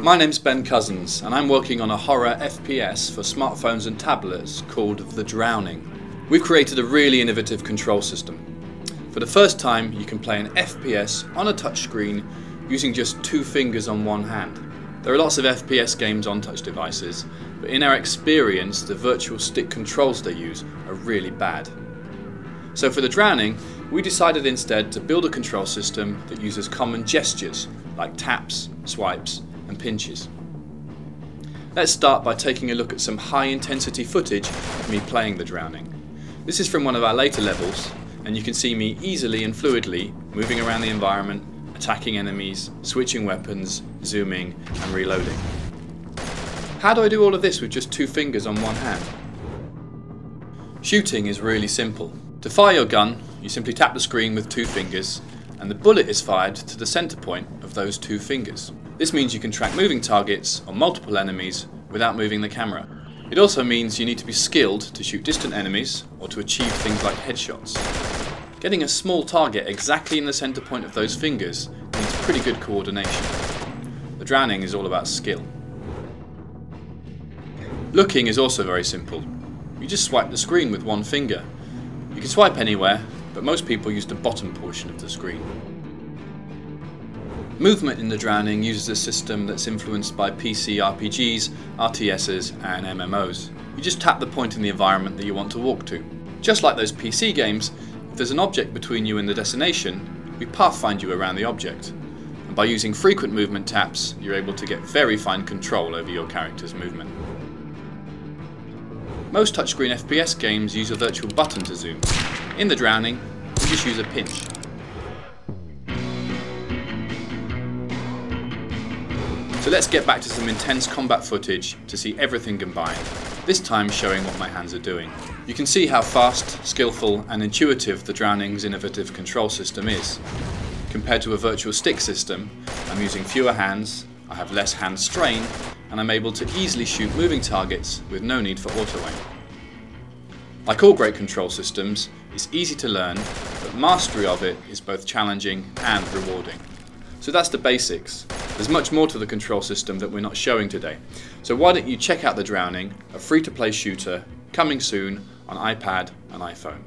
My name's Ben Cousins and I'm working on a horror FPS for smartphones and tablets called The Drowning. We've created a really innovative control system. For the first time you can play an FPS on a touchscreen using just 2 fingers on one hand. There are lots of FPS games on touch devices, but in our experience the virtual stick controls they use are really bad. So for The Drowning, we decided instead to build a control system that uses common gestures like taps, swipes and pinches. Let's start by taking a look at some high intensity footage of me playing The Drowning. This is from one of our later levels and you can see me easily and fluidly moving around the environment, attacking enemies, switching weapons, zooming and reloading. How do I do all of this with just 2 fingers on one hand? Shooting is really simple. To fire your gun, you simply tap the screen with 2 fingers and the bullet is fired to the center point of those 2 fingers. This means you can track moving targets or multiple enemies without moving the camera. It also means you need to be skilled to shoot distant enemies or to achieve things like headshots. Getting a small target exactly in the center point of those fingers needs pretty good coordination. The Drowning is all about skill. Looking is also very simple. You just swipe the screen with 1 finger. You can swipe anywhere, but most people use the bottom portion of the screen. Movement in The Drowning uses a system that's influenced by PC RPGs, RTSs and MMOs. You just tap the point in the environment that you want to walk to. Just like those PC games, if there's an object between you and the destination, we pathfind you around the object. And by using frequent movement taps, you're able to get very fine control over your character's movement. Most touchscreen FPS games use a virtual button to zoom. In The Drowning, we just use a pinch. So let's get back to some intense combat footage to see everything combined, this time showing what my hands are doing. You can see how fast, skillful and intuitive The Drowning's innovative control system is. Compared to a virtual stick system, I'm using fewer hands, I have less hand strain, and I'm able to easily shoot moving targets with no need for auto aim. Like all great control systems, it's easy to learn, but mastery of it is both challenging and rewarding. So that's the basics. There's much more to the control system that we're not showing today. So why don't you check out The Drowning, a free-to-play shooter coming soon on iPad and iPhone.